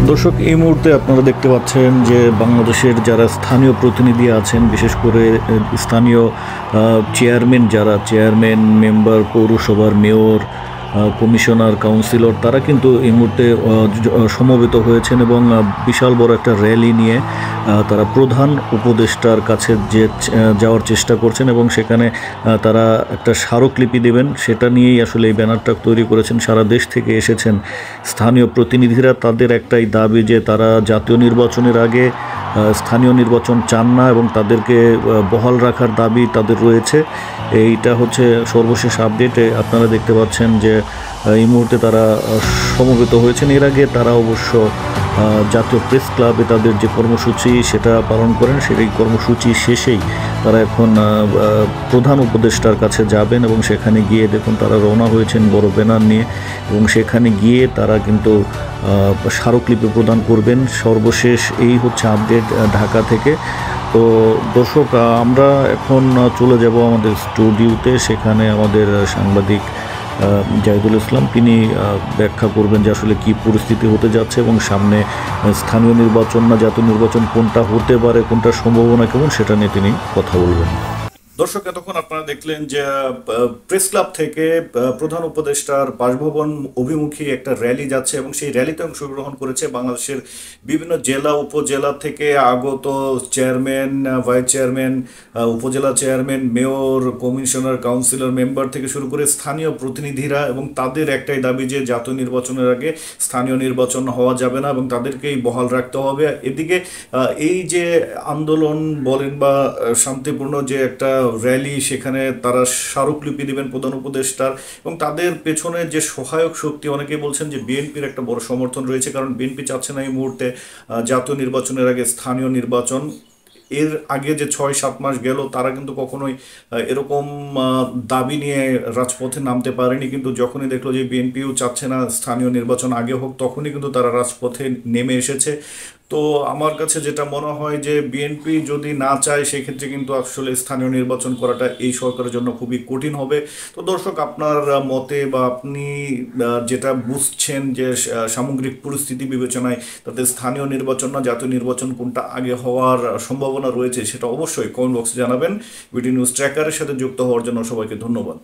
দর্শক, এই মুহূর্তে আপনারা দেখতে পাচ্ছেন যে বাংলাদেশের যারা স্থানীয় প্রতিনিধি আছেন, বিশেষ করে স্থানীয় চেয়ারম্যান, মেম্বার, পৌরসভার মেয়র, কমিশনার, কাউন্সিলর, তারা কিন্তু এই মুহূর্তে সমবেত হয়েছেন এবং বিশাল বড় একটা র্যালি নিয়ে তারা প্রধান উপদেষ্টার কাছে যাওয়ার চেষ্টা করছেন এবং সেখানে তারা একটা স্মারকলিপি দেবেন। সেটা নিয়েই আসলে এই ব্যানারটা তৈরি করেছেন। সারা দেশ থেকে এসেছেন স্থানীয় প্রতিনিধিরা। তাদের একটাই দাবি যে তারা জাতীয় নির্বাচনের আগে স্থানীয় নির্বাচন চান না এবং তাদেরকে বহাল রাখার দাবি তাদের রয়েছে। এইটা হচ্ছে সর্বশেষ আপডেটে আপনারা দেখতে পাচ্ছেন যে এই মুহূর্তে তারা সমবেত হয়েছেন। এর আগে তারা অবশ্য জাতীয় প্রেস ক্লাবে তাদের যে কর্মসূচি সেটা পালন করেন। সেই কর্মসূচি শেষেই তারা এখন প্রধান উপদেষ্টার কাছে যাবেন এবং সেখানে গিয়ে দেখুন তারা রওনা হয়েছেন বড় ব্যানার নিয়ে এবং সেখানে গিয়ে তারা কিন্তু স্মারকলিপি প্রদান করবেন। সর্বশেষ এই হচ্ছে আপডেট ঢাকা থেকে। তো দর্শক, আমরা এখন চলে যাব আমাদের স্টুডিওতে। সেখানে আমাদের সাংবাদিক জাহিদুল ইসলাম, তিনি ব্যাখ্যা করবেন যে আসলে কী পরিস্থিতি হতে যাচ্ছে এবং সামনে স্থানীয় নির্বাচন না জাতীয় নির্বাচন কোনটা হতে পারে, কোনটার সম্ভাবনা কেমন, সেটা নিয়ে তিনি কথা বলবেন। দর্শক, এতক্ষণ আপনারা দেখলেন যে প্রেস ক্লাব থেকে প্রধান উপদেষ্টার বাসভবন অভিমুখী একটা র্যালি যাচ্ছে এবং সেই র্যালিতে অংশগ্রহণ করেছে বাংলাদেশের বিভিন্ন জেলা উপজেলা থেকে আগত চেয়ারম্যান, ভাইস চেয়ারম্যান, উপজেলা chairman, mayor, commissioner, councillor, member থেকে শুরু করে স্থানীয় প্রতিনিধিরা। এবং তাদের একটাই দাবি যে জাতীয় নির্বাচনের আগে স্থানীয় নির্বাচন হওয়া যাবে না এবং তাদেরকেই বহাল রাখতে হবে। এদিকে এই যে আন্দোলন বলেন বা শান্তিপূর্ণ যে একটা র্যালি, সেখানে তারা স্মারকলিপি দেবেন প্রধান উপদেষ্টার এবং তাদের পেছনে যে সহায়ক শক্তি, অনেকেই বলছেন যে বিএনপির একটা বড় সমর্থন রয়েছে, কারণ বিএনপি চাচ্ছে না এই মুহূর্তে জাতীয় নির্বাচনের আগে স্থানীয় নির্বাচন। এর আগে যে 6-7 মাস গেল তারা কিন্তু কখনোই এরকম দাবি নিয়ে রাজপথে নামতে পারেনি, কিন্তু যখনই দেখলো যে বিএনপিও চাচ্ছে না স্থানীয় নির্বাচন আগে হোক, তখনই কিন্তু তারা রাজপথে নেমে এসেছে। তো আমার কাছে যেটা মনে হয় যে বিএনপি যদি না চায় সেক্ষেত্রে কিন্তু আসলে স্থানীয় নির্বাচন করাটা এই সরকারের জন্য খুবই কঠিন হবে। তো দর্শক, আপনার মতে বা আপনি যেটা বুঝছেন যে সামগ্রিক পরিস্থিতি বিবেচনায় তাতে স্থানীয় নির্বাচন না জাতীয় নির্বাচন কোনটা আগে হওয়ার সম্ভাবনা রয়েছে, সেটা অবশ্যই কমেন্ট বক্সে জানাবেন। বিডি নিউজ ট্র্যাকারের সাথে যুক্ত হওয়ার জন্য সবাইকে ধন্যবাদ।